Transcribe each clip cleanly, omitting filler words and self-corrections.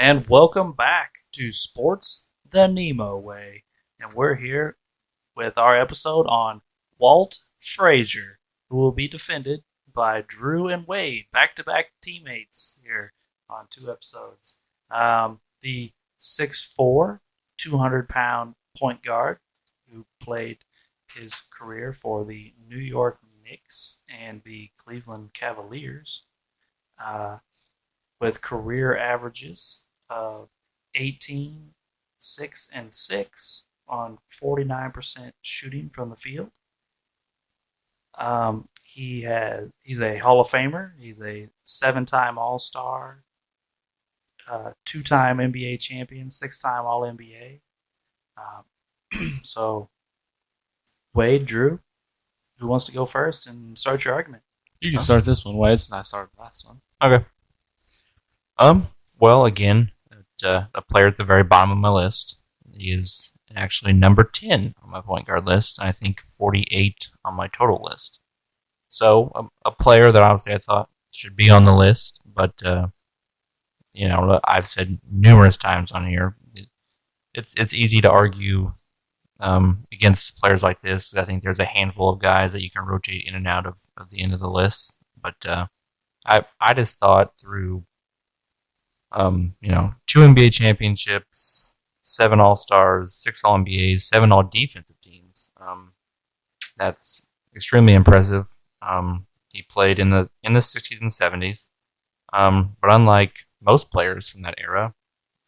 And welcome back to Sports the Nemo Way. And we're here with our episode on Walt Frazier, who will be defended by Drew and Wade, back-to-back teammates here on two episodes. The 6'4", 200-pound point guard who played his career for the New York Knicks and the Cleveland Cavaliers, with career averages of 18, 6, and 6 on 49% shooting from the field. He's a Hall of Famer. He's a 7-time All-Star, 2-time NBA champion, 6-time All-NBA. So, Wade, Drew, who wants to go first and start your argument? You can start this one, Wade, since I started the last one. Okay. Well, again, a player at the very bottom of my list. He is actually number 10 on my point guard list. I think 48 on my total list. So, a player that obviously I thought should be on the list, but, I've said numerous times on here, it's easy to argue against players like this. I think there's a handful of guys that you can rotate in and out of the end of the list. But I just thought through, 2 NBA championships, 7 All-Stars, 6 All-NBAs, 7 All-Defensive teams. That's extremely impressive. He played in the 60s and 70s. But unlike most players from that era,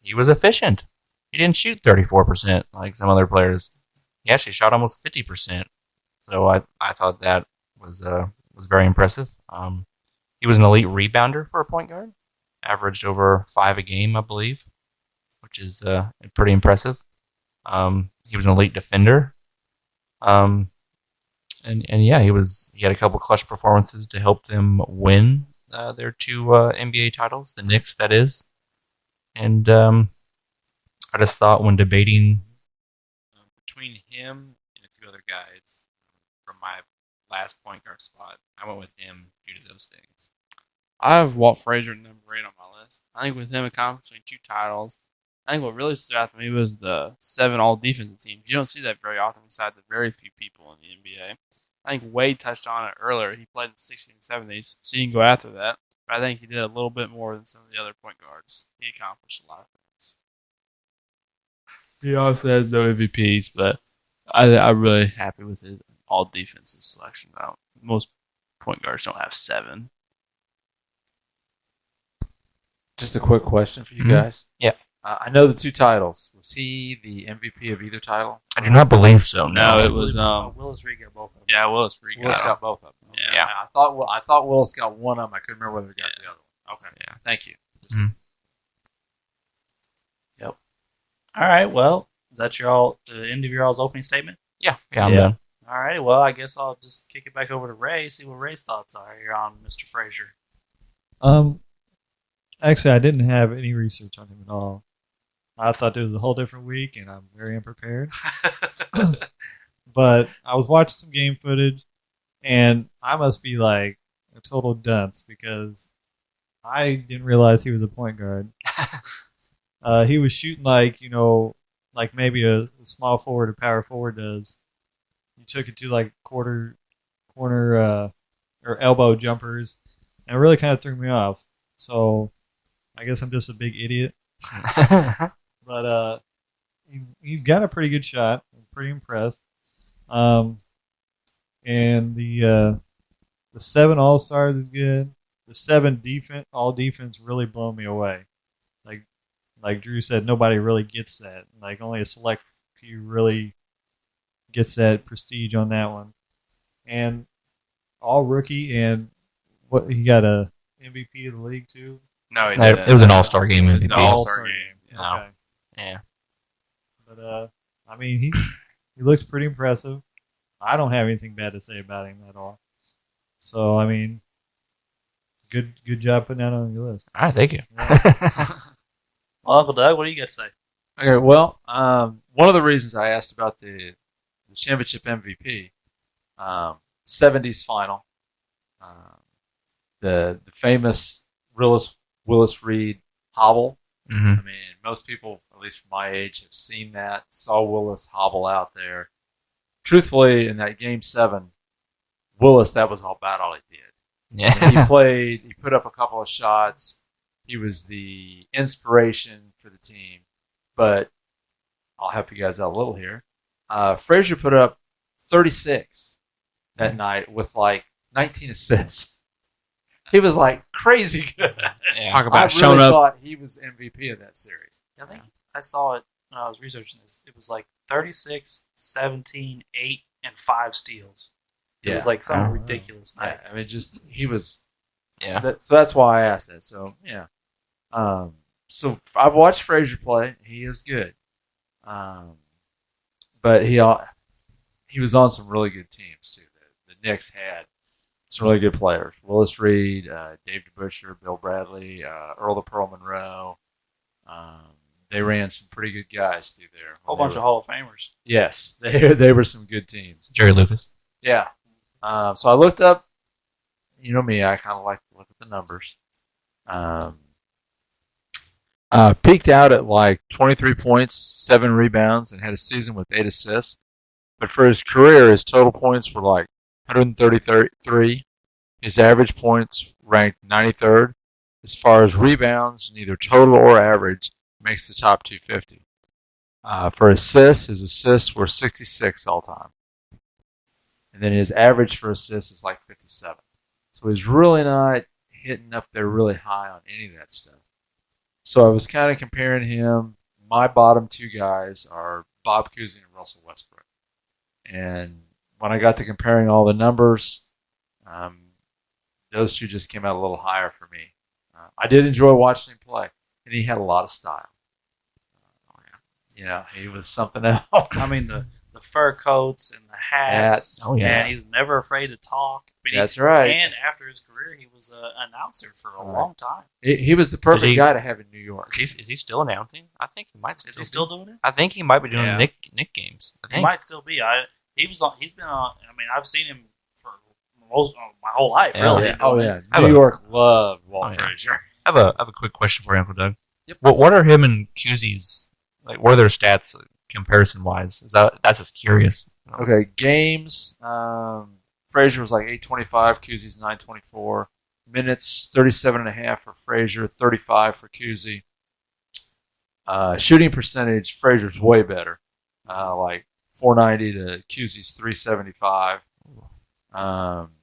he was efficient. He didn't shoot 34% like some other players. He actually shot almost 50%. So I thought that was very impressive. He was an elite rebounder for a point guard. Averaged over 5 a game, I believe, which is pretty impressive. He was an elite defender. And yeah, he had a couple clutch performances to help them win their 2 NBA titles, the Knicks, that is. And I just thought when debating between him and a few other guys from my last point guard spot, I went with him due to those things. I have Walt Frazier at number 8 on my list. I think with him accomplishing 2 titles, I think what really stood out to me was the 7 all-defensive teams. You don't see that very often besides the very few people in the NBA. I think Wade touched on it earlier. He played in the 60s and 70s, so you can go after that. But I think he did a little bit more than some of the other point guards. He accomplished a lot of things. He also has no MVPs, but I'm really happy with his all-defensive selection. Most point guards don't have 7. Just a quick question for you guys. Yeah. I know the 2 titles. Was he the MVP of either title? I do not believe so. No, it was Willis Reed got both of them. yeah, Willis Reed. Willis got both of them. Yeah. I thought Willis got one of them. I couldn't remember whether he got the other one. Okay. Yeah. Thank you. Yep. All right. Well, is that the end of your all's opening statement? Yeah, I'm done. All right. Well, I guess I'll just kick it back over to Ray. See what Ray's thoughts are here on Mr. Frazier. Actually, I didn't have any research on him at all. I thought it was a whole different week, and I'm very unprepared. But I was watching some game footage, and I must be like a total dunce because I didn't realize he was a point guard. He was shooting like maybe a small forward or power forward does. He took it to like corner or elbow jumpers, and it really kind of threw me off. So I guess I'm just a big idiot. But he got a pretty good shot. I'm pretty impressed. And the 7 All-Stars is good. The 7 all defense really blow me away. Like Drew said, nobody really gets that. Like only a select few really gets that prestige on that one. And all rookie, and what he got a MVP of the league too. No, he didn't. It was an All-Star game MVP. The All-Star game. Okay. Yeah. But I mean, he looks pretty impressive. I don't have anything bad to say about him at all. So I mean, good job putting that on your list. All right, thank you. Well, Uncle Doug, what do you got to say? Okay, well, one of the reasons I asked about the championship MVP, 70s final, the famous Willis Reed hobble Mm-hmm. I mean, most people, at least from my age, have seen that. Saw Willis hobble out there. Truthfully, in that Game 7, Willis, that was about all he did. Yeah. He played. He put up a couple of shots. He was the inspiration for the team. But I'll help you guys out a little here. Frazier put up 36 that night with like 19 assists. He was like crazy good. Yeah. Talk I about really showing up. thought he was MVP of that series. I think I saw it when I was researching this. It was like 36, 17, 8, and 5 steals. It was like some Oh. ridiculous night. Yeah, I mean, just he was. Yeah. So that's why I asked that. So yeah. So I've watched Frazier play. He is good. But he was on some really good teams too. The Knicks had some really good players: Willis Reed, Dave DeBusschere, Bill Bradley, Earl the Pearl Monroe. They ran some pretty good guys through there. A whole bunch of Hall of Famers. Yes, they were some good teams. Jerry Lucas. Yeah. So I looked up. You know me, I kind of like to look at the numbers. Peaked out at like 23 points, 7 rebounds, and had a season with 8 assists. But for his career, his total points were like 133. His average points ranked 93rd. As far as rebounds, neither total or average makes the top 250. For assists, his assists were 66 all time. And then his average for assists is like 57. So he's really not hitting up there really high on any of that stuff. So I was kind of comparing him. My bottom 2 guys are Bob Cousy and Russell Westbrook. And when I got to comparing all the numbers, those 2 just came out a little higher for me. I did enjoy watching him play, and he had a lot of style. He was something else. I mean, the fur coats and the hats. Oh, yeah. And he was never afraid to talk. I mean, That's right. And after his career, he was an announcer for a long time. He was the perfect Is he- guy to have in New York. Is he still announcing? I think he might. Is he still doing it? I think he might be doing Yeah. Nick games. I He think. might still be. He's been on. I mean, I've seen him for my whole life. Yeah. Really. Yeah. Oh, yeah. I New have a- York loved Walt Oh, yeah. Frazier. I have a quick question for you, Uncle Doug. Yep. What are him and Cusey's like? What are their stats comparison wise? That's just curious. Okay, games. Frazier was like 825. Cousy's 924. Minutes 37.5 for Frazier, 35 for Cousy. Shooting percentage, Frazier's way better. Like 490 to Cousy's 375.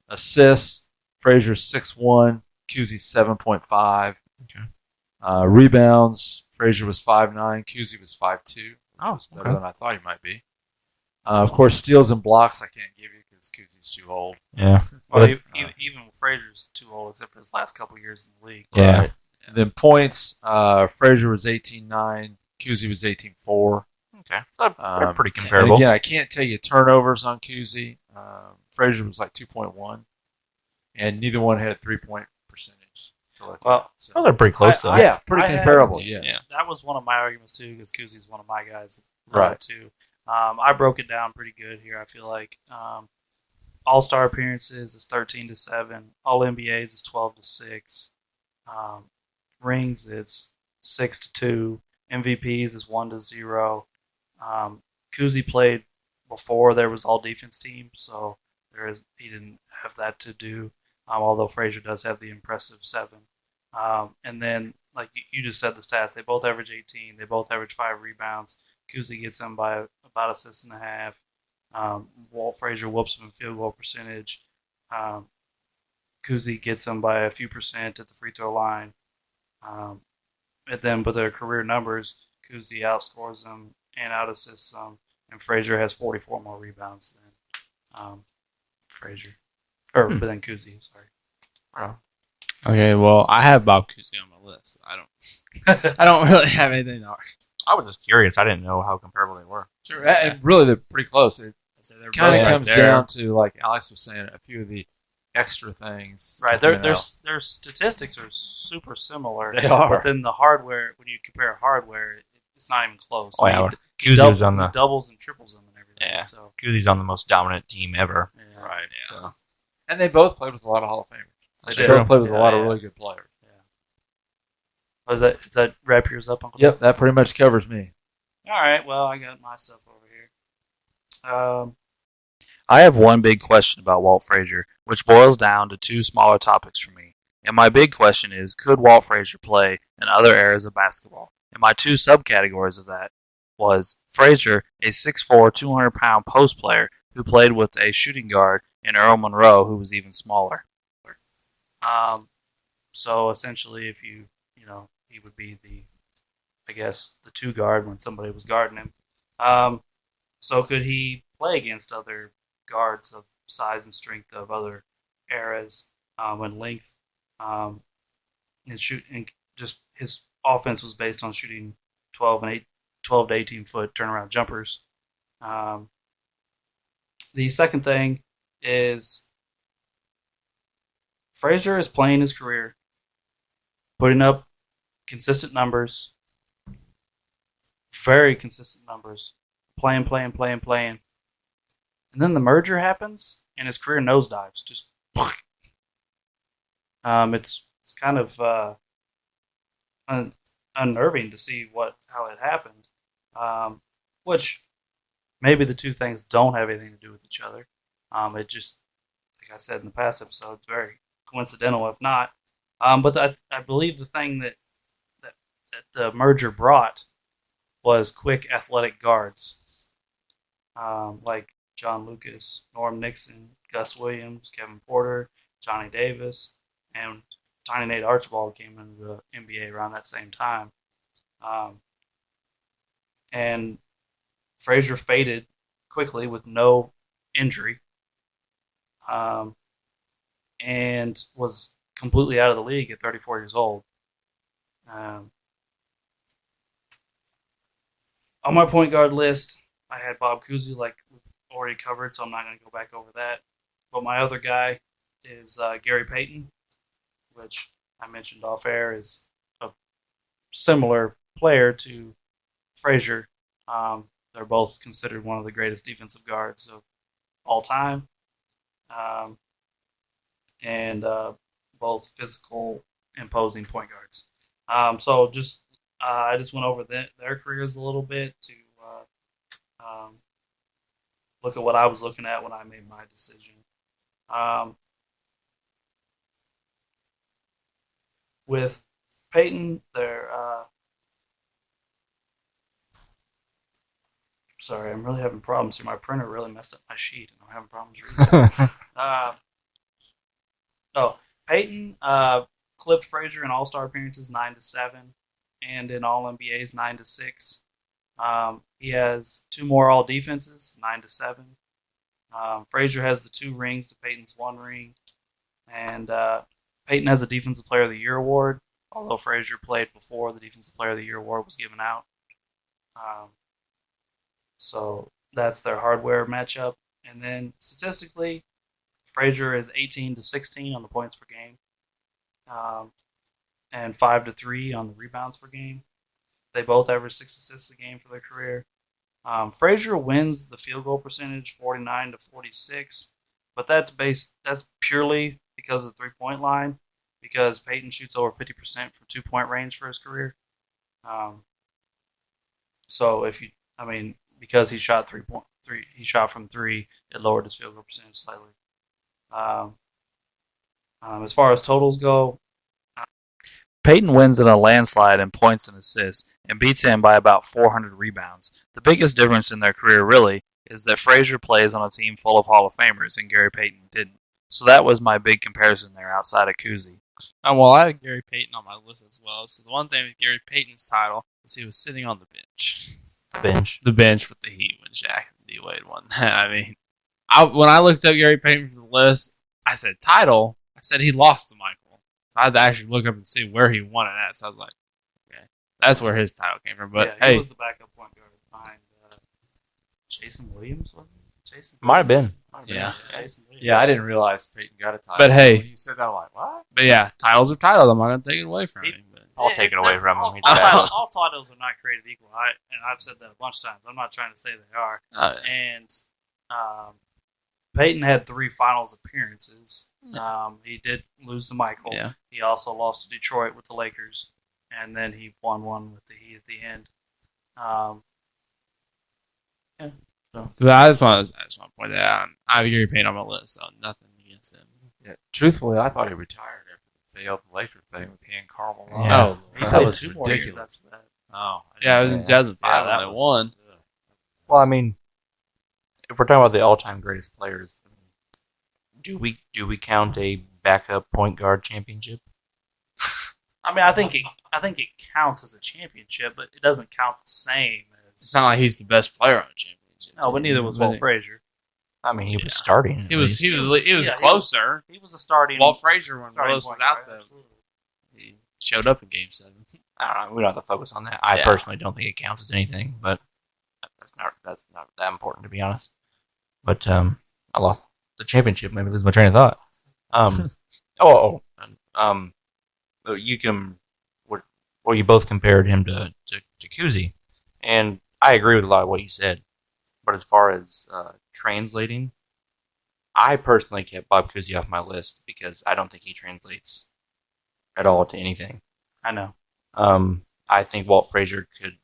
Assists, Frazier's 6'1", Cousy's 7.5. Okay. Rebounds, Frazier was 5'9", Cousy was 5'2". Oh, Better than I thought he might be. Of course, steals and blocks I can't give you because Cousy's too old. Yeah. Well, even Frazier's too old, except for his last couple years in the league. Yeah. Right. And then points, Frazier was 18.9, Cousy was 18.4. Okay. So they're pretty And comparable. again, I can't tell you turnovers on Cousy. Frazier was like 2.1, and neither one had a 3-point percentage. To look Well, at. So, Oh, they're pretty close though. yeah, pretty I had- comparable. Yes. Yeah. That was one of my arguments too, because Cousy's one of my guys. Right. Too. I broke it down pretty good here. I feel like All-Star appearances is 13-7. All NBAs is 12-6. Rings is 6-2. MVPs is 1-0. Cousy played before there was all defense team, so he didn't have that to do. Although Frazier does have the impressive 7. And then, like you just said, the stats, they both average 18. They both average 5 rebounds. Cousy gets them by about assist and a half. Walt Frazier whoops him in field goal percentage. Cousy gets them by a few percent at the free throw line. And then with their career numbers, Cousy outscores them and out assists them. And Frazier has 44 more rebounds than Frazier. Or than Cousy, sorry. Wow. Okay, well, I have Bob Cousy on my list. I don't really have anything to argue. I was just curious. I didn't know how comparable they were. Sure, and really, they're pretty close. It kind of both comes right there. down to, like Alex was saying, a few of the extra things. Right, you know. their statistics are super similar. They are. But then the hardware, when you compare hardware, it's not even close. Oh, yeah. He Cousy was on the doubles and triples them and everything. Yeah. So, Cousey's on the most dominant team ever. yeah. Right. Yeah. So. And they both played with a lot of Hall of Famers. That's They true. both played with a lot of Yeah. really good players. Does that wrap yours up, Uncle? Yep, that pretty much covers me. All right. Well, I got my stuff over here. I have one big question about Walt Frazier, which boils down to two smaller topics for me. And my big question is, could Walt Frazier play in other eras of basketball? And my two subcategories of that was Frazier, a 6'4", 200-pound post player who played with a shooting guard in Earl Monroe, who was even smaller. So essentially, if he would be the two guard when somebody was guarding him. So could he play against other guards of size and strength of other eras and length? And just his offense was based on shooting 12 to 18 foot turnaround jumpers. The second thing is Frazier is playing his career, putting up consistent numbers, very consistent numbers, playing. And then the merger happens, and his career nosedives. Just it's kind of unnerving to see how it happened. Which maybe the two things don't have anything to do with each other. It just, like I said in the past episode, it's very coincidental, if not. But I believe the thing that the merger brought was quick athletic guards, like John Lucas, Norm Nixon, Gus Williams, Kevin Porter, Johnny Davis, and Tiny Nate Archibald came into the NBA around that same time. And Frazier faded quickly with no injury, and was completely out of the league at 34 years old. On my point guard list, I had Bob Cousy, like we've already covered, so I'm not going to go back over that. But my other guy is Gary Payton, which I mentioned off air is a similar player to Frazier. They're both considered one of the greatest defensive guards of all time, and both physical, imposing point guards. So I just went over their careers a little bit to look at what I was looking at when I made my decision. With Peyton, sorry, I'm really having problems here. My printer really messed up my sheet, and I'm having problems reading it. Peyton clipped Frazier in All-Star appearances 9-7, and in All-NBAs 9-6. He has two more All-Defenses, 9-7. Frazier has the 2 rings to Peyton's 1 ring, and Peyton has a Defensive Player of the Year award, although Frazier played before the Defensive Player of the Year award was given out. So that's their hardware matchup. And then statistically, Frazier is 18-16 on the points per game, and 5-3 on the rebounds per game. They both average 6 assists a game for their career. Frazier wins the field goal percentage 49-46, but that's purely because of the 3-point line, because Peyton shoots over 50% from 2-point range for his career. So because he shot he shot from 3, it lowered his field goal percentage slightly. As far as totals go, Peyton wins in a landslide in points and assists and beats him by about 400 rebounds. The biggest difference in their career, really, is that Frazier plays on a team full of Hall of Famers and Gary Payton didn't. So that was my big comparison there outside of Cousy. Well, I had Gary Payton on my list as well. So the one thing with Gary Payton's title is he was sitting on the bench. The bench with the Heat when Shaq and D-Wade won that. I mean, when I looked up Gary Payton for the list, I said title. I said he lost to Michael. So I had to actually look up and see where he won it at. So I was like, okay, that's where his title came from. But yeah, he was the backup point guard behind Jason Williams, wasn't he? Might have been. Yeah. Jason Williams. Yeah, I didn't realize Peyton got a title. But hey, when you said that, I'm like, what? But yeah, titles are titles. I'm not going to take it away from him. But I'll take it away from him. All titles are not created equal. And I've said that a bunch of times. I'm not trying to say they are. And Peyton had 3 finals appearances. He did lose to Michael. Yeah. He also lost to Detroit with the Lakers. and then he won one with the Heat at the end. Yeah. So But I just want to point that out. I have Gary Payton on my list, so nothing against him. Yeah, truthfully, I thought he retired after the failed Lakers thing with he and Karl Malone. Yeah. Oh, he that played was 2 more years ridiculous. after that. Oh, I yeah, it didn't was know in that. 2005 that when they won. Well, I mean, if we're talking about the all-time greatest players, do we count a backup point guard championship? I mean, I think it counts as a championship, but it doesn't count the same It's as. not like he's the best player on a championship. No, but neither was Walt Frazier. I mean, he was Yeah. starting. at He was least. closer. He was a starting. Walt Frazier when starting Willis was point out guard, there, absolutely. he showed up in Game 7. I don't know. We don't have to focus on that. I Yeah. personally don't think it counts as anything, but that's not that important to be honest. But I lost the championship. Maybe lose my train of thought. You can. Well, you both compared him to Kuzi, and I agree with a lot of what you said. But as far as translating, I personally kept Bob Cousy off my list because I don't think he translates at all to anything. I know. I think Walt Frazier could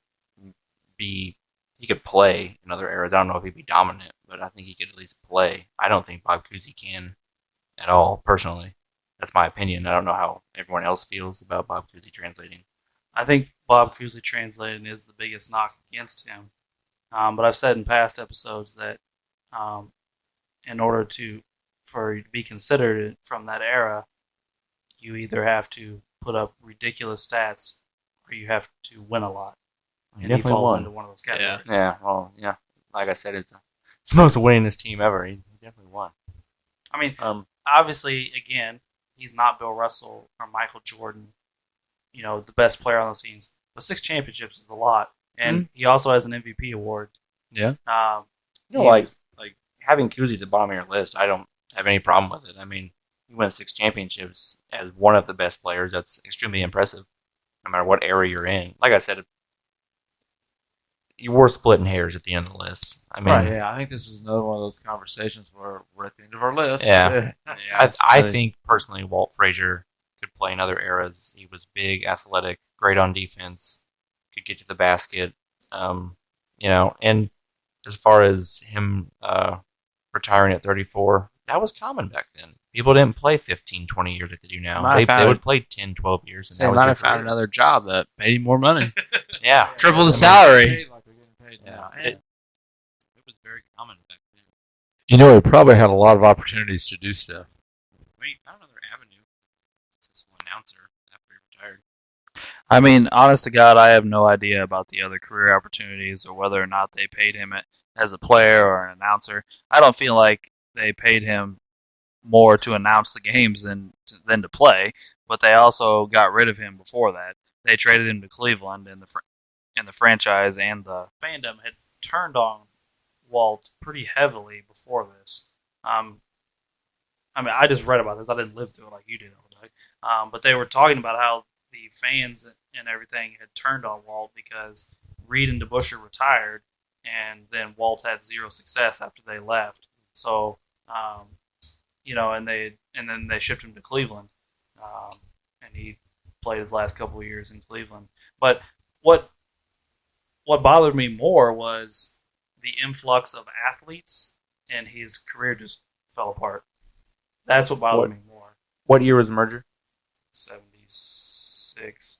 play in other eras. I don't know if he'd be dominant, but I think he could at least play. I don't think Bob Cousy can at all, personally. That's my opinion. I don't know how everyone else feels about Bob Cousy translating. I think Bob Cousy translating is the biggest knock against him. But I've said in past episodes that in order for you to be considered from that era, you either have to put up ridiculous stats or you have to win a lot. And he falls into one of those categories. Yeah, well, yeah. Like I said, it's the most winningest team ever. He definitely won. I mean, obviously, again, he's not Bill Russell or Michael Jordan, the best player on those teams. But 6 championships is a lot. And he also has an MVP award. Yeah. Like having Cousy at the bottom of your list, I don't have any problem with it. I mean, he won 6 championships as one of the best players. That's extremely impressive, no matter what era you're in. Like I said, you were splitting hairs at the end of the list. I mean, Right, yeah, I think this is another one of those conversations where we're at the end of our list. Yeah. Yeah, I think personally Walt Frazier could play in other eras. He was big, athletic, great on defense, could get to the basket. And as far as him retiring at 34, that was common back then. People didn't play 15, 20 years like they do now. They would play 10, 12 years. And they might have found another job that paid him more money. Yeah. Triple the salary. Yeah. It was very common back then. He probably had a lot of opportunities to do stuff. I mean, I don't know their avenue. Successful announcer after he retired. I mean, honest to God, I have no idea about the other career opportunities or whether or not they paid him as a player or an announcer. I don't feel like they paid him more to announce the games than to play, but they also got rid of him before that. They traded him to Cleveland, and the franchise and the fandom had turned on Walt pretty heavily before this. I mean, I just read about this. I didn't live through it like you did, Doug. But they were talking about how the fans and everything had turned on Walt because Reed and DeBusschere retired, and then Walt had zero success after they left. So, and then they shipped him to Cleveland, and he played his last couple of years in Cleveland. But what bothered me more was the influx of athletes, and his career just fell apart. That's what bothered me more. What year was the merger? 76.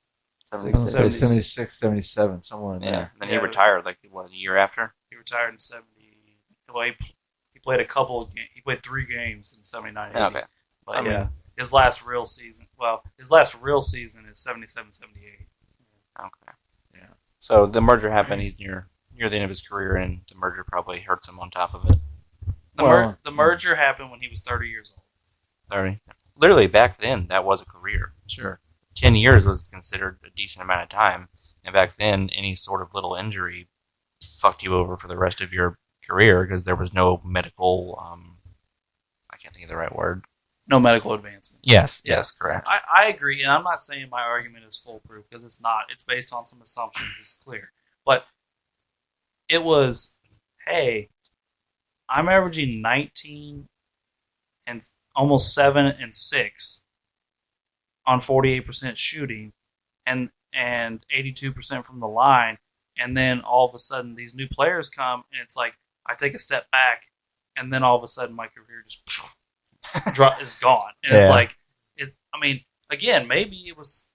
I was going to say 76, 77, somewhere in Yeah. there. Then he retired a year after? He retired in 70. Well, he played he played 3 games in 79. Okay. But his last real season is 77, 78. Okay. Yeah. So the merger happened. He's near the end of his career, and the merger probably hurts him on top of it. The merger happened when he was 30 years old. 30. Literally, back then, that was a career. Sure. 10 years was considered a decent amount of time. And back then, any sort of little injury fucked you over for the rest of your career because there was no medical, I can't think of the right word. No medical advancements. Yes, correct. I agree, and I'm not saying my argument is foolproof because it's not. It's based on some assumptions. It's clear. But it was, hey, I'm averaging 19 and almost 7 and 6 on 48% shooting, and and 82% from the line, and then all of a sudden these new players come, and it's like I take a step back, and then all of a sudden my career just is gone, and it's Yeah. like I mean, again, maybe it was.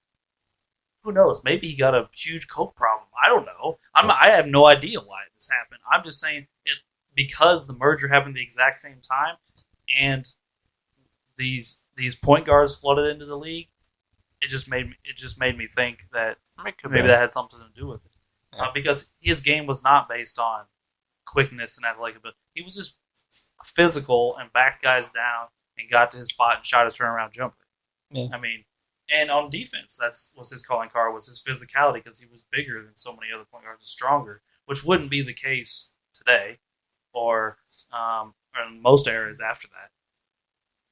Who knows? Maybe he got a huge coke problem. I don't know. I have no idea why this happened. I'm just saying it because the merger happened at the exact same time, and these point guards flooded into the league. It just made me think that maybe that had something to do with it. Yeah. Because his game was not based on quickness and athletic ability. He was just physical and backed guys down and got to his spot and shot his turnaround jumper. Yeah. I mean, and on defense, was his calling card, was his physicality because he was bigger than so many other point guards and stronger, which wouldn't be the case today or in most eras after that.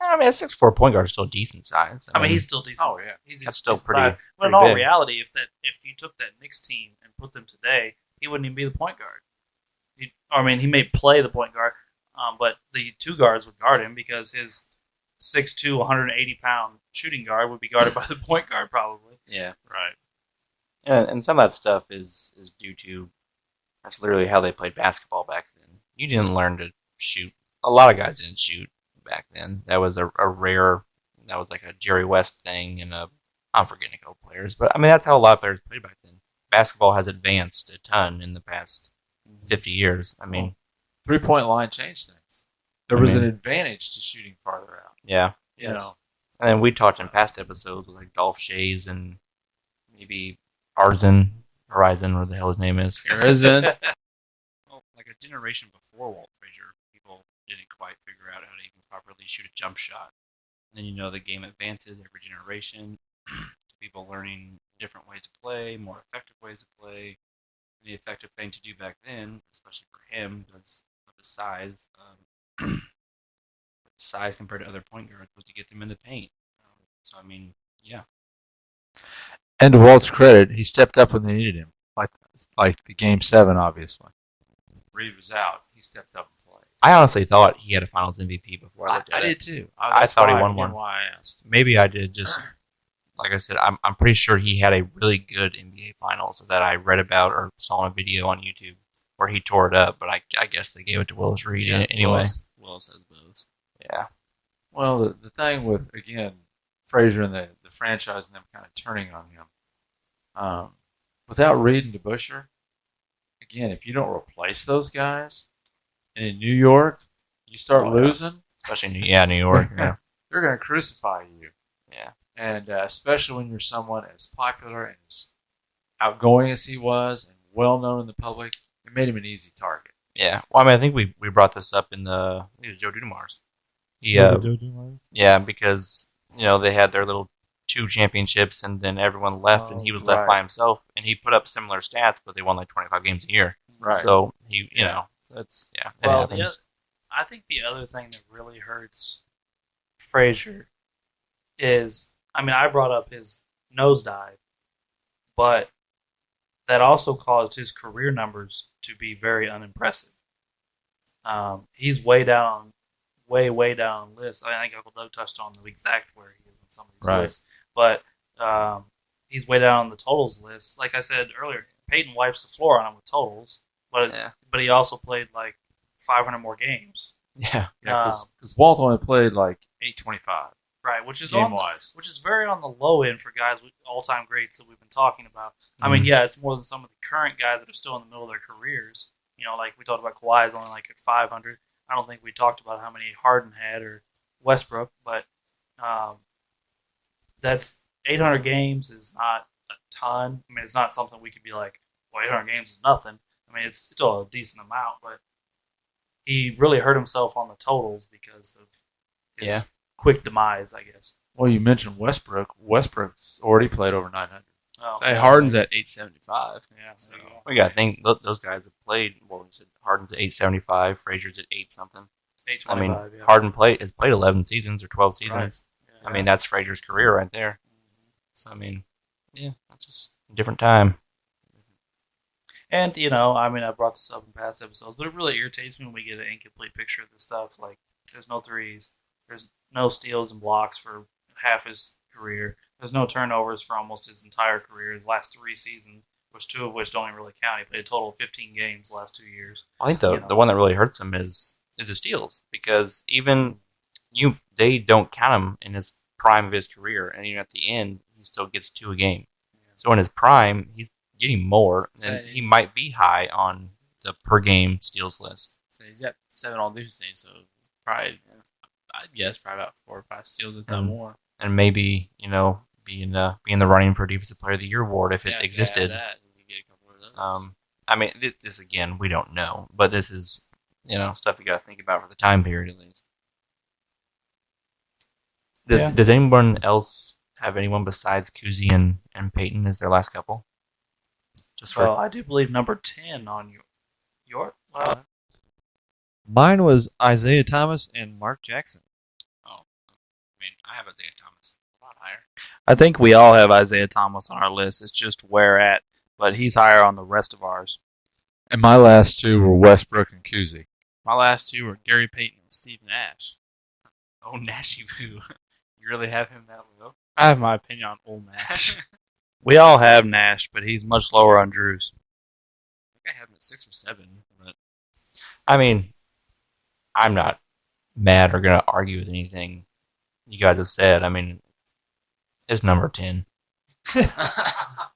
I mean, a 6'4" point guard is still decent size. I mean, he's still decent. Oh, yeah. He's That's still decent pretty- size. But in pretty all big. reality, if you took that Knicks team and put them today, he wouldn't even be the point guard. He may play the point guard, but the two guards would guard him because his 6'2", 180-pound shooting guard would be guarded by the point guard probably. Yeah. Right. And some of that stuff is due to that's literally how they played basketball back then. You didn't learn to shoot. A lot of guys didn't shoot back then. That was a rare. That was like a Jerry West thing, and I'm forgetting a couple players, but I mean that's how a lot of players played back then. Basketball has advanced a ton in the past 50 years. I mean, 3-point line changed things. There was an advantage to shooting farther out. yeah. You know, And then we talked in past episodes with like Dolph Shays and maybe Horizon, whatever the hell his name is. Horizon. Well, like a generation before Walt Frazier, people didn't quite figure out how to even properly shoot a jump shot. And then the game advances every generation. People learning different ways to play, more effective ways to play. And the effective thing to do back then, especially for him, was with the size. Size compared to other point guards was to get them in the paint. So I mean, yeah. and to Walt's credit, he stepped up when they needed him, like the Game 7, obviously. Reed was out. He stepped up and played. I honestly thought he had a Finals MVP before I looked I at it. did too. I thought he won one. Why I asked. Maybe I did. Just like I said, I'm pretty sure he had a really good NBA Finals that I read about or saw in a video on YouTube where he tore it up. But I guess they gave it to Willis Reed anyway. Willis has both. Yeah. Well, the thing with, again, Frazier and the franchise and them kind of turning on him, without Reed and DeBusschere, again, if you don't replace those guys, and in New York, you start losing, Especially New York. Yeah. they're going to crucify you. Yeah. And especially when you're someone as popular and as outgoing as he was and well known in the public, it made him an easy target. Yeah. Well, I mean, I think we brought this up in I think it was Joe Dudemar's. Yeah, because they had their little 2 championships, and then everyone left, and he was left by himself, and he put up similar stats, but they won like 25 games a year. Right. So he, that's it happens. I think the other thing that really hurts Frazier is, I brought up his nosedive, but that also caused his career numbers to be very unimpressive. He's way down on the list. I think Uncle Doug touched on the exact where he is on some of these lists, but he's way down on the totals list. Like I said earlier, Peyton wipes the floor on him with totals, but he also played like 500 more games. Yeah. Because Walt only played like 825. Right, which is game-wise. which is very on the low end for guys with all-time greats that we've been talking about. Mm-hmm. I mean, yeah, it's more than some of the current guys that are still in the middle of their careers. Like we talked about, Kawhi is only like at 500. I don't think we talked about how many Harden had or Westbrook, but that's 800 games is not a ton. It's not something we could be like, well, 800 games is nothing. It's still a decent amount, but he really hurt himself on the totals because of his quick demise, I guess. Well, you mentioned Westbrook. Westbrook's already played over 900. Oh, Say Harden's at 875. Yeah, so We got to think those guys have played. Well, we said Harden's at 875, Frazier's at 8 something. 825. Harden has played 11 seasons or 12 seasons. Right. Yeah. That's Frazier's career right there. So that's just a different time. And, I brought this up in past episodes, but it really irritates me when we get an incomplete picture of this stuff. Like, there's no threes, there's no steals and blocks for half his career. There's no turnovers for almost his entire career. His last 3 seasons, which 2 of which don't even really count. He played a total of 15 games the last 2 years. I think the one that really hurts him is the steals, because even they don't count him in his prime of his career, and even at the end he still gets 2 a game. So in his prime, he's getting more, and he might be high on the per game steals list. So he's got 7 all defense teams, so probably, I'd guess, probably about 4 or 5 steals, if not more. And maybe, be in the running for Defensive Player of the Year award if it existed. That, you get a couple of those. I mean, this again, we don't know, but this is stuff you got to think about for the time period at least. Does anyone else have anyone besides Kuzi and Peyton as their last couple? Well, I do believe number 10 on your Mine was Isaiah Thomas and Mark Jackson. I mean, I have Isaiah Thomas a lot higher. I think we all have Isaiah Thomas on our list. It's just where at, but he's higher on the rest of ours. And my last 2 were Westbrook and Kuzi. My last 2 were Gary Payton and Steve Nash. Oh, Nashy Boo. You really have him that low? I have my opinion on old Nash. We all have Nash, but he's much lower on Drew's. I think I have him at 6 or 7. But I mean, I'm not mad or going to argue with anything you guys have said. I mean, it's number 10.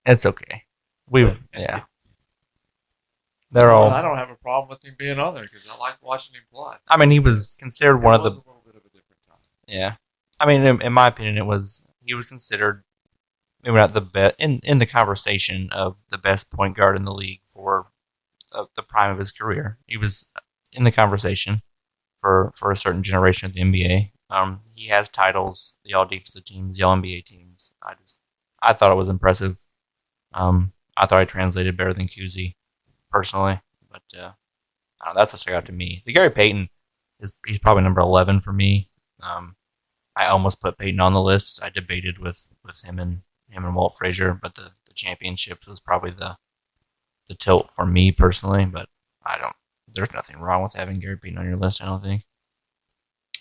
It's okay. They're all. I don't have a problem with him being on there because I like watching him play. I mean, he was considered one of the. A little bit of a different time. Yeah, I mean, in my opinion, he was considered maybe not the best in the conversation of the best point guard in the league for the prime of his career. He was in the conversation for a certain generation of the NBA. He has titles, the All Defensive teams, the All NBA teams. I thought it was impressive. I thought I translated better than Kuzi, personally, but that's what stuck out to me. The Gary Payton he's probably number 11 for me. I almost put Payton on the list. I debated with him and Walt Frazier, but the championships was probably the tilt for me personally. But there's nothing wrong with having Gary Payton on your list, I don't think.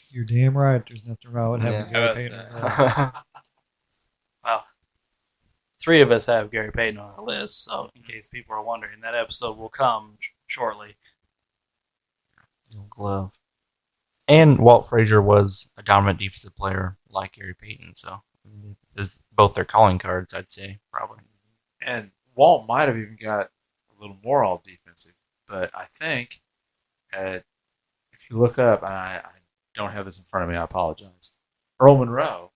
You're damn right. There's nothing wrong with having Gary Payton on your list. Well, 3 of us have Gary Payton on our list, so in case people are wondering, that episode will come shortly. Glove. And Walt Frazier was a dominant defensive player like Gary Payton, so it's both their calling cards, I'd say, probably. And Walt might have even got a little more all defensive, but I think if you look up, and I don't have this in front of me, I apologize. Earl Monroe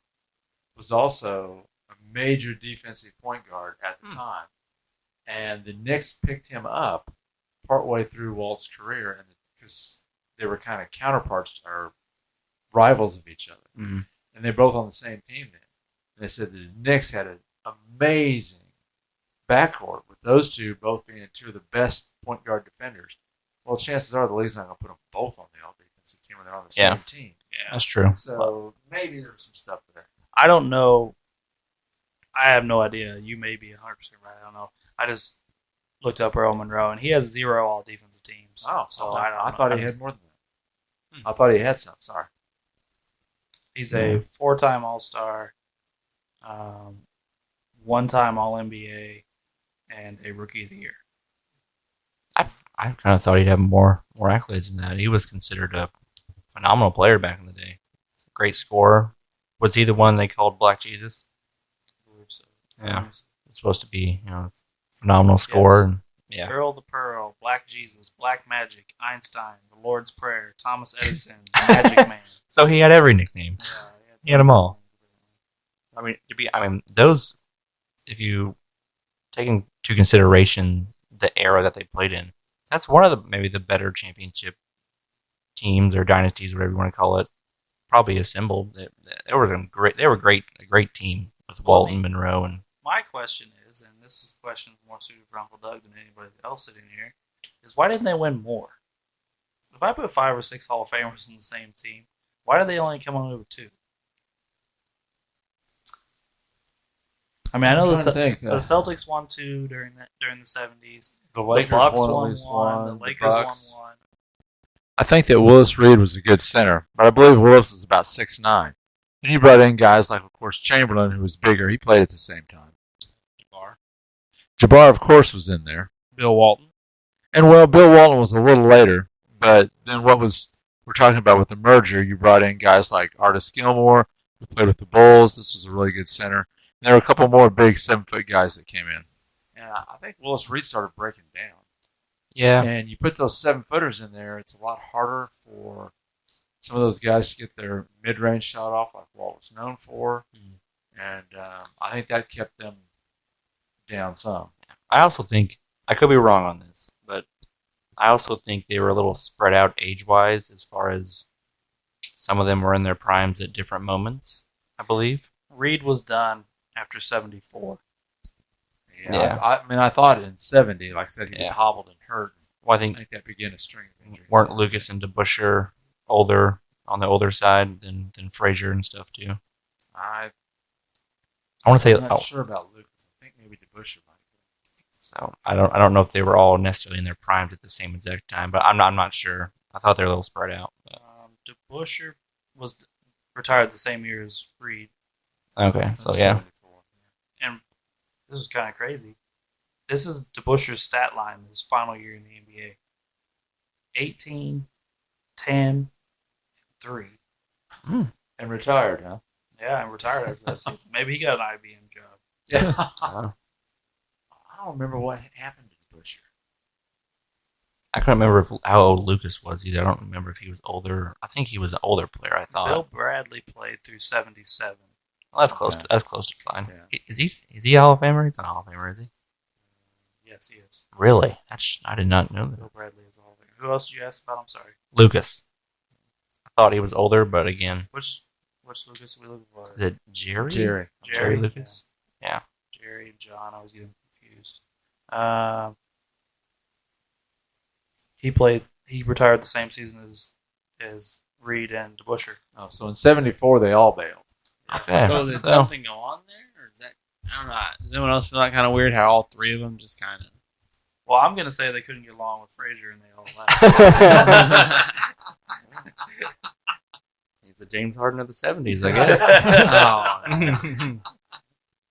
was also a major defensive point guard at the time, and the Knicks picked him up partway through Walt's career, and because they were kind of counterparts or rivals of each other, and they're both on the same team then. And they said the Knicks had an amazing backcourt with those two both being 2 of the best point guard defenders. Well, chances are the league's not going to put them both on the all defensive team when they're on the same team. Yeah, that's true. So maybe there's some stuff there. I don't know. I have no idea. You may be 100% right. I don't know. I just looked up Earl Monroe, and he has 0 all defensive teams. Oh, so I thought he had more than that. I thought he had some. Sorry. He's a 4-time All-Star, 1-time All-NBA, and a Rookie of the Year. I kind of thought he'd have more accolades than that. He was considered a phenomenal player back in the day. Great scorer. Was he the one they called Black Jesus? I believe so. Yeah. It's supposed to be, phenomenal scorer. And, yeah. Earl the Pearl, Black Jesus, Black Magic, Einstein, The Lord's Prayer, Thomas Edison, The Magic Man. So he had every nickname. Yeah, he had them all. I mean, those, if you take into consideration the era that they played in, that's one of maybe the better championship teams or dynasties, whatever you want to call it, probably assembled. They were a great team with Walt and Monroe. And my question is, and this is a question more suited for Uncle Doug than anybody else sitting here, is why didn't they win more? If I put 5 or 6 Hall of Famers in the same team, why did they only come on with 2? I mean, I know the Celtics won 2 during the 70s. The Lakers Bucks won at least one. The Lakers won 1. I think that Willis Reed was a good center, but I believe Willis is about 6'9". And you brought in guys like, of course, Chamberlain, who was bigger. He played at the same time. Jabbar. Jabbar, of course, was in there. Bill Walton. And, well, Bill Walton was a little later. But then we're talking about with the merger, you brought in guys like Artis Gilmore, who played with the Bulls. This was a really good center. And there were a couple more big 7-foot guys that came in. And I think Willis Reed started breaking down. Yeah. And you put those 7-footers in there, it's a lot harder for some of those guys to get their mid-range shot off, like Walt was known for. And I think that kept them down some. I also think, I could be wrong on this, but I also think they were a little spread out age-wise as far as some of them were in their primes at different moments, I believe. Reed was done after 74. Yeah. I mean, I thought in 70, like I said, he was Yeah. hobbled and hurt. Well, I I think think that began a string of injuries. weren't Lucas and DeBuscher older on the older side than Frazier and stuff too. I'm I want to say not sure about Lucas. I think maybe DeBuscher might. so. I don't know if they were all necessarily in their primes at the same exact time, but I'm not sure. I thought they were a little spread out. But. DeBuscher was retired the same year as Reed. Okay, so yeah. And this is kind of crazy. This is DeBuscher's stat line his final year in the NBA. 18, 10, 3. And retired, huh? Yeah, and retired after that season. Maybe he got an IBM job. Yeah. Uh, I don't remember what happened to DeBuscher. I couldn't remember how old Lucas was either. I don't remember if he was older. I think he was an older player. I thought. Bill Bradley played through 77. Well, that's close. Okay. That's close to fine. Yeah. Is he a Hall of Famer? He's not a Hall of Famer, is he? Yes, he is. Really? I did not know that. Bill Bradley is all there. Who else did you ask about? I'm sorry. Lucas. I thought he was older, but again, Which Lucas are we looking for? is it Jerry? Jerry. Jerry Lucas. Yeah. Jerry and John. I was getting confused. He retired the same season as Reed and DeBuscher. Oh, so in 74, they all bailed. Okay. So did So- something go on there, or is that? I don't know. Does anyone else feel that kind of weird? How all three of them just kind of. Well, I'm going to say they couldn't get along with Frazier and they all left. He's the James Harden of the 70s, I guess.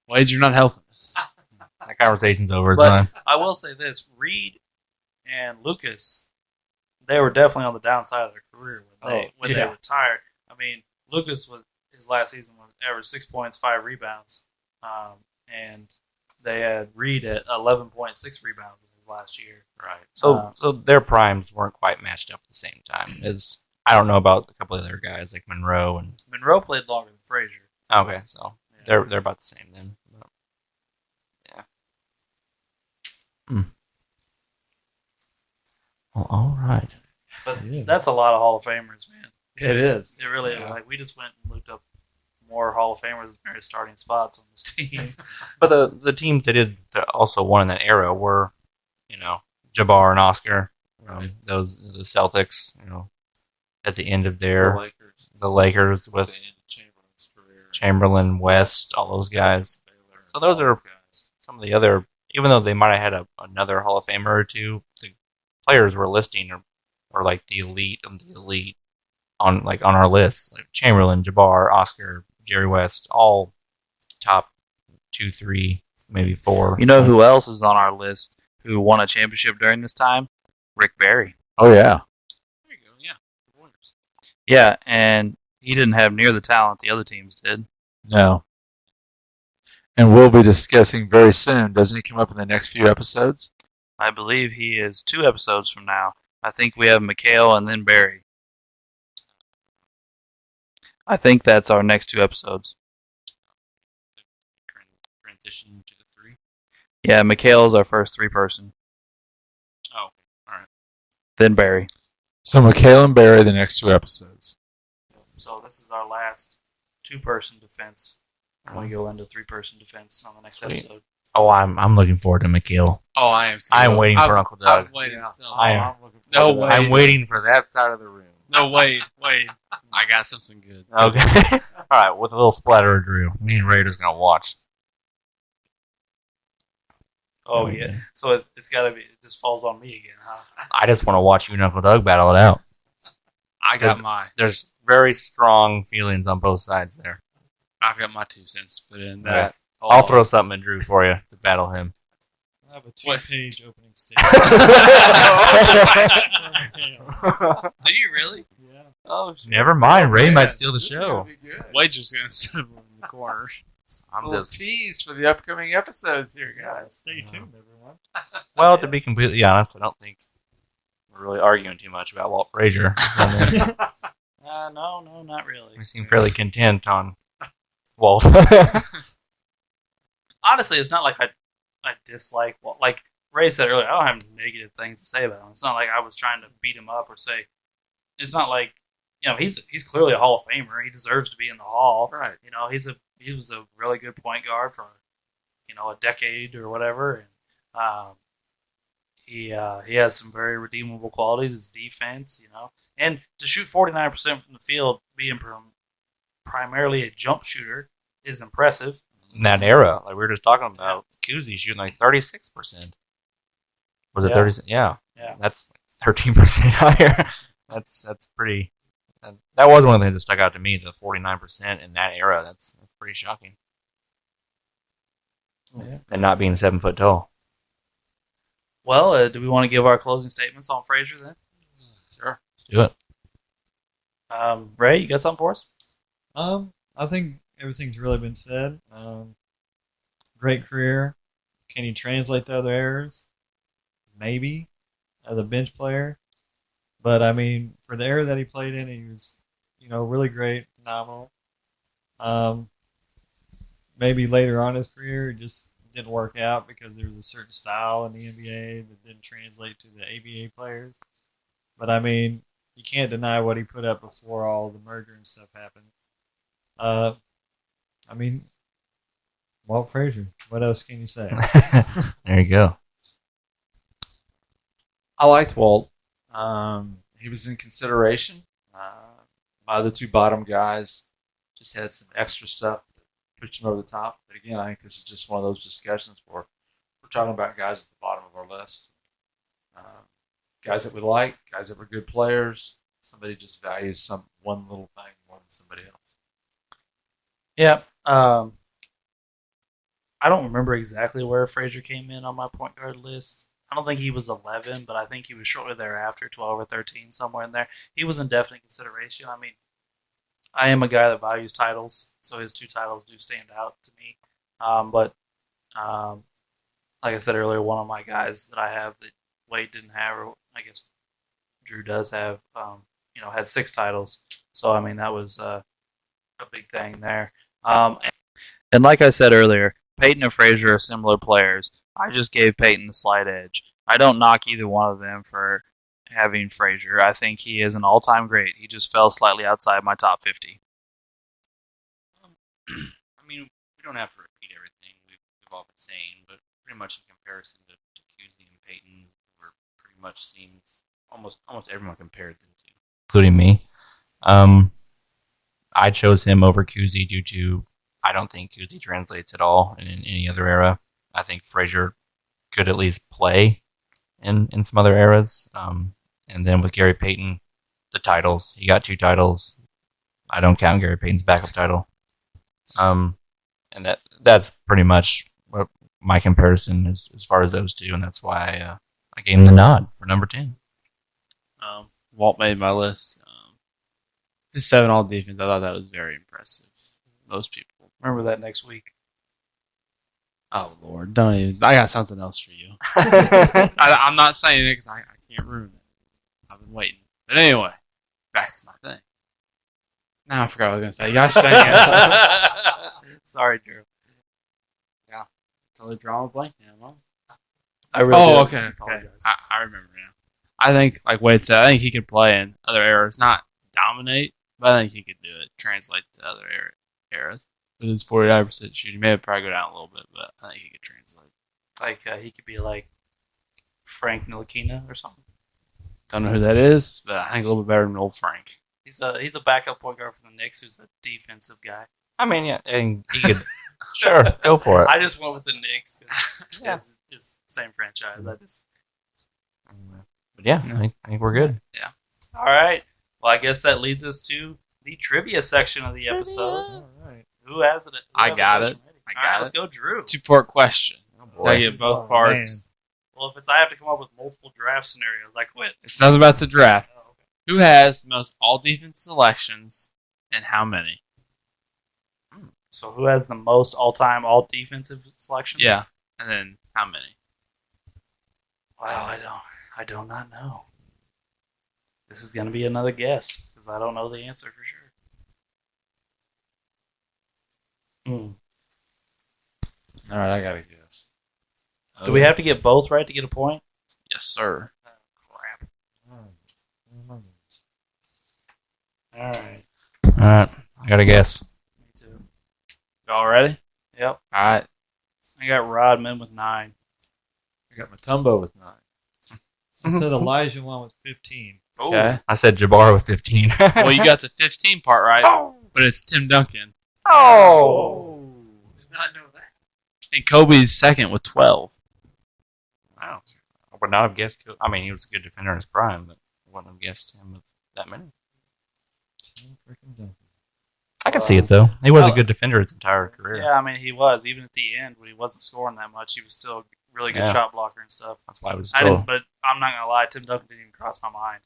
Wade, you're not helping us. That conversation's over. It's But fine. I will say this: Reed and Lucas, they were definitely on the downside of their career when they retired. I mean, Lucas was his last season was averaged 6 points, 5 rebounds, and they had Reed at 11.6 rebounds in his last year. Right. So their primes weren't quite matched up at the same time. As I don't know about a couple of other guys like Monroe and. Monroe played longer than Frazier. Okay, so Yeah. they're about the same then. But, yeah. Well, all right. But that's a lot of Hall of Famers, man. It is. It really is. Like we just went and looked up more Hall of Famers than there is starting spots on this team. But the teams that also won in that era were, Jabbar and Oscar. Those the Celtics. At the end of the Lakers with Chamberlain's career. Chamberlain, West, all those guys. So those are some of the other. Even though they might have had another Hall of Famer or two, the players we're listing are like the elite of the elite on our list. Like Chamberlain, Jabbar, Oscar, Jerry West, all top 2, 3, maybe 4. You know who else is on our list who won a championship during this time? Rick Barry. Oh, yeah. There you go. Yeah. The Warriors. Yeah, and he didn't have near the talent the other teams did. No. And we'll be discussing very soon. Doesn't he come up in the next few episodes? I believe he is 2 episodes from now. I think we have McHale and then Barry. I think that's our next 2 episodes. Transition to the 3. Yeah, McHale is our first 3-person. Oh, all right. Then Barry. So Mikhail and Barry, the next 2 episodes. So this is our last 2-person defense. I'm going to go into 3-person defense on the next Sweet. episode. Oh, I'm looking forward to McGill. Oh, I am too. I'm waiting for Uncle Doug. I've waited so I am. No way. I'm waiting for that side of the room. No, wait. I got something good. Okay. All right, with a little splatter of Drew. Me and Raider's gonna watch. Oh, yeah. So it's got to be, it just falls on me again, huh? I just want to watch you and Uncle Doug battle it out. I got mine. There's very strong feelings on both sides there. I got my 2 cents put in Okay. that. I'll throw something at Drew for you to battle him. I have a What? 2-page opening statement. Do you really? Yeah. Oh, shit. Never mind. Ray man. might steal the This is show. gonna be good. Wade just gonna sit in the corner. I'm little just tease for the upcoming episodes here, guys. Stay tuned, everyone. well. To be completely honest, I don't think we're really arguing too much about Walt Frazier. No, not really. We seem fairly content on Walt. Honestly, it's not like I dislike like Ray said earlier. I don't have negative things to say about him. It's not like I was trying to beat him up or say. It's not like he's clearly a Hall of Famer. He deserves to be in the Hall. Right. He was a really good point guard for a decade or whatever, and he has some very redeemable qualities. His defense, and to shoot 49% from the field, being primarily a jump shooter, is impressive. In that era, like we were just talking about, Kuzi shooting like 36%. Was it Yeah. 30? Yeah. Yeah. That's 13% higher. That's pretty. That was one of the things that stuck out to me. The 49% in that era. That's pretty shocking. Yeah. And not being 7 foot tall. Well, do we want to give our closing statements on Frazier then? Sure. Let's do it. Ray, you got something for us? I think everything's really been said. Great career. Can he translate the other errors? Maybe, as a bench player. But I mean, for the era that he played in, he was, really great, phenomenal. Maybe later on in his career, it just didn't work out because there was a certain style in the NBA that didn't translate to the ABA players. But I mean, you can't deny what he put up before all the merger and stuff happened. I mean, Walt Frazier. What else can you say? There you go. I liked Walt. He was in consideration by the 2 bottom guys. Just had some extra stuff to push him over the top. But again, I think this is just one of those discussions where we're talking about guys at the bottom of our list. Guys that we like, guys that were good players. Somebody just values one little thing more than somebody else. Yeah. I don't remember exactly where Frazier came in on my point guard list. I don't think he was 11, but I think he was shortly thereafter, 12 or 13, somewhere in there. He was in definite consideration. I mean, I am a guy that values titles, so his 2 titles do stand out to me. But like I said earlier, one of my guys that I have that Wade didn't have, or I guess Drew does have, had 6 titles. So, I mean, that was a big thing there. And like I said earlier, Peyton and Frazier are similar players. I just gave Peyton the slight edge. I don't knock either one of them for having Frazier. I think he is an all-time great. He just fell slightly outside my top 50. I mean, we don't have to repeat everything we've all been saying, but pretty much in comparison to Kuzi and Peyton, we're pretty much seeing almost everyone compared them to. Including me. I chose him over Kuzi due to I don't think Kuzi translates at all in any other era. I think Frazier could at least play in some other eras. And then with Gary Payton, the titles. He got 2 titles. I don't count Gary Payton's backup title. And that's pretty much what my comparison is as far as those 2, and that's why I gave him the nod for number 10. Walt made my list. His 7 all defense, I thought that was very impressive. Most people. Remember that next week. Oh, Lord. Don't even. I got something else for you. I'm not saying it because I can't ruin it. I've been waiting. But anyway, back to my thing. Now I forgot what I was going to say. Gosh dang it. Sorry, Drew. Yeah. Totally drawing a blank now, huh? I really Oh, do okay. apologize. I remember now. I think, like Wade said, I think he could play in other eras. Not dominate, but I think he could do it. Translate to other eras. With his 49% shooting, maybe probably go down a little bit, but I think he could translate. Like, he could be like Frank Ntilikina or something. Don't know who that is, but I think a little bit better than old Frank. He's a backup point guard for the Knicks who's a defensive guy. I mean, yeah, and he could. Sure, go for it. I just went with the Knicks because it's the same franchise. But yeah, I think we're good. All right. Well, I guess that leads us to the trivia section of the episode. All right. Who has it? Who I has the got question it. ready? I All right, got let's it. go, Drew. It's a 2-part question. boy. I get both parts. Well, if it's I have to come up with multiple draft scenarios, I quit. It's nothing about the draft. Oh, okay. Who has the most all-defense selections and how many? So who has the most all-time all-defensive selections? Yeah. And then how many? Wow, I do not know. This is going to be another guess because I don't know the answer for sure. All right, I got to guess. Do we have to get both right to get a point? Yes, sir. Crap. All right. All right, I got to guess. Me too. Y'all ready? Yep. All right. I got Rodman with 9. I got Matumbo with 9. I said Elijah won with 15. Okay. I said Jabbar with 15. Well, you got the 15 part right, but it's Tim Duncan. Oh. Did not know that. And Kobe's second with 12. Wow. I would not have guessed. I mean, he was a good defender in his prime, but I wouldn't have guessed him with that many. I could see it, though. He was a good defender his entire career. Yeah, I mean, he was. Even at the end, when he wasn't scoring that much, he was still a really good Yeah. shot blocker and stuff. That's why I was I still. didn't, but I'm not going to lie, Tim Duncan didn't even cross my mind.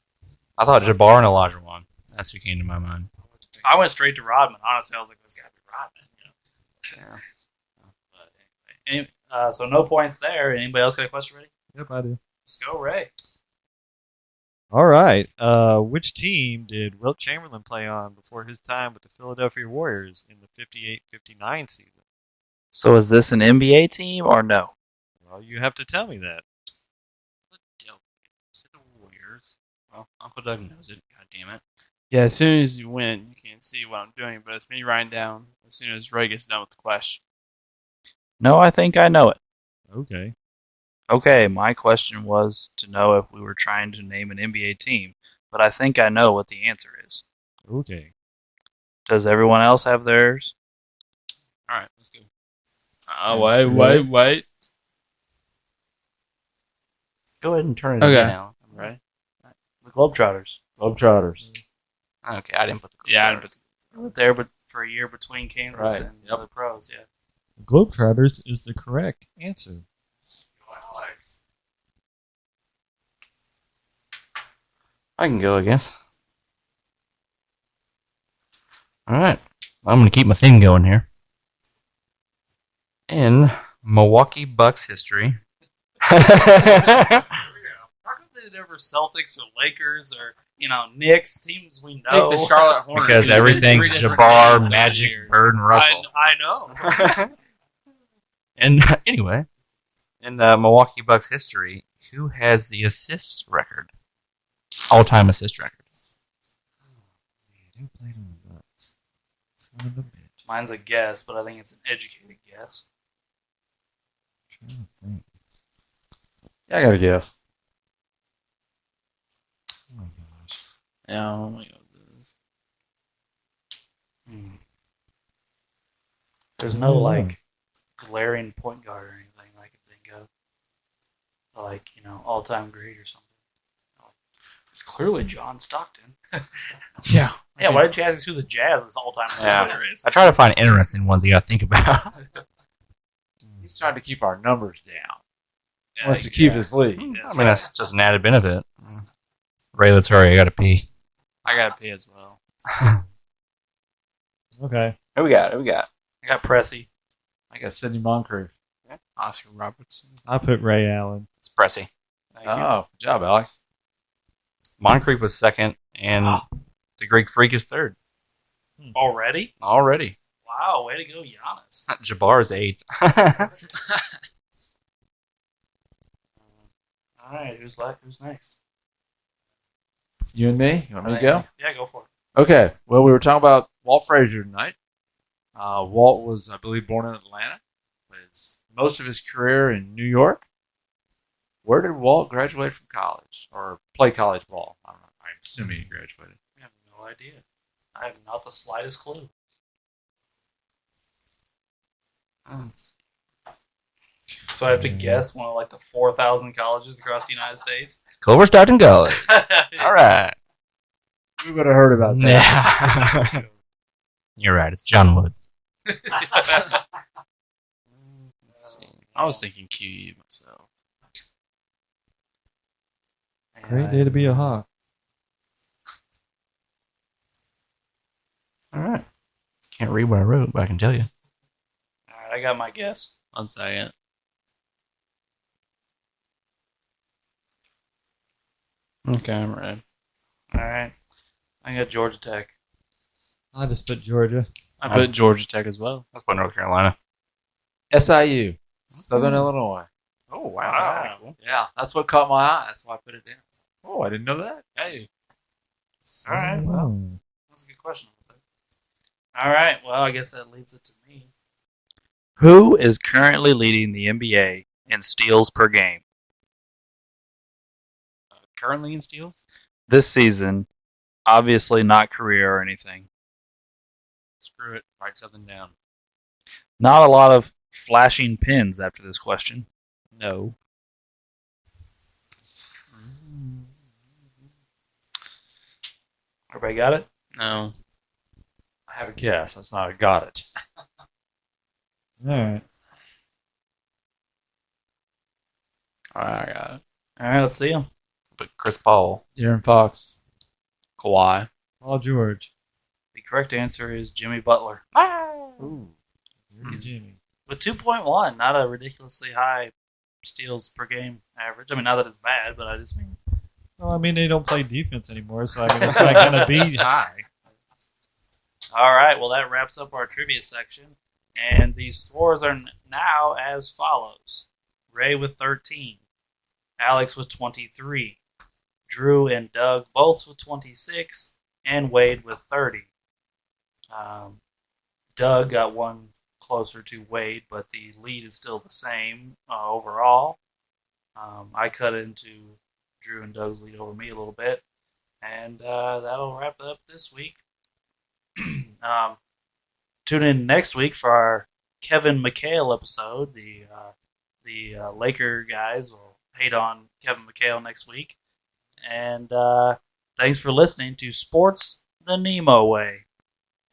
I thought Jabbar and Elijah won. That's who came to my mind. I went straight to Rodman. Honestly, I was like, this got to be Rodman. You know? Yeah. But anyway, so no points there. Anybody else got a question ready? Yep, I do. Let's go, Ray. All right. Which team did Wilt Chamberlain play on before his time with the Philadelphia Warriors in the 58-59 season? So is this an NBA team or no? Well, you have to tell me that. Is it the Warriors? Well, Uncle Doug knows it. God damn it. Yeah, as soon as you win, you can't see what I'm doing, but it's me writing down as soon as Ray gets done with the question. No, I think I know it. Okay. Okay, my question was to know if we were trying to name an NBA team, but I think I know what the answer is. Okay. Does everyone else have theirs? All right, let's go. Oh, wait. Go ahead and turn it Okay. in now. I'm ready. The Globetrotters. Globetrotters. Okay, I didn't put the. Yeah, I didn't put They were there but for a year between Kansas Right, and yep. the pros, yeah. Globetrotters is the correct answer. I can go, I guess. All right. I'm going to keep my theme going here. In Milwaukee Bucks history. How come they never Celtics or Lakers or Knicks teams we know? Take the Charlotte Hornets. Because everything's Three different Jabbar, names Magic, here. Bird, and Russell. I know. And anyway, in Milwaukee Bucks history, who has the assist record? All-time assist record. Who played on the Bucks? Son of a bitch. Mine's a guess, but I think it's an educated guess. I'm trying to think. Yeah, I got to guess. Oh my gosh. Yeah, oh my God. There's no Yeah. glaring point guard or anything I can think of. All-time great or something. It's clearly John Stockton. Yeah. Yeah, why didn't you ask us who the Jazz's all-time assist Yeah. leader is? I try to find interesting ones you got to think about. He's trying to keep our numbers down. Yeah, Wants to keep his lead. I mean, that's just an added benefit. Ray, let's hurry. I got to pee. I got to pee as well. Okay. Who we got? Who we got? I got Pressy. I got Sidney Moncrief. Oscar Robertson. I put Ray Allen. It's Pressy. Thank you. Oh, good job, Alex. Moncrief was second, and the Greek Freak is third. Already? Already. Wow, way to go, Giannis. Jabbar is eighth. All right, who's next? You and me? You want me to go? Yeah, go for it. Okay. Well, we were talking about Walt Frazier tonight. Walt was, I believe, born in Atlanta. Was most of his career in New York. Where did Walt graduate from college or play college ball? I don't know. I'm assuming he graduated. I have no idea. I have not the slightest clue. So I have to guess one of the 4,000 colleges across the United States. Culver Stockton College. All right. We would have heard about that. Yeah. You're right. It's John Wood. Let's see. I was thinking QU myself. Great day to be a Hawk. All right. Can't read what I wrote, but I can tell you. All right, I got my guess. 1 second. Okay, I'm ready. All right, I got Georgia Tech. I just put Georgia. I put Georgia Tech as well. Let's put North Carolina. SIU, Southern Illinois. Oh, Wow. That's pretty cool. Yeah, that's what caught my eye. That's why I put it down. Oh, I didn't know that. Hey. All right, well, Oh. that's a good question. All right, well, I guess that leaves it to me. Who is currently leading the NBA in steals per game Currently in steals? this season? Obviously, not career or anything. Screw it. Write something down. Not a lot of flashing pins after this question. No. Everybody got it? No. I have a guess. That's not a got it. All right. All right, I got it. All right, let's see him. But Chris Paul. De'Aaron Fox. Kawhi. Paul George. The correct answer is Jimmy Butler. Ooh. Jimmy. With 2.1, not a ridiculously high steals per game average. I mean, not that it's bad, but I just mean. Well, I mean, they don't play defense anymore, so I mean, it's not going to be high. All right, well, that wraps up our trivia section. And the scores are now as follows: Ray with 13, Alex with 23, Drew and Doug both with 26, and Wade with 30. Doug got one closer to Wade, but the lead is still the same overall. I cut into Drew and Doug's lead over me a little bit, and that'll wrap it up this week. Tune in next week for our Kevin McHale episode. The Laker guys will hate on Kevin McHale next week. And thanks for listening to Sports the Nemo Way.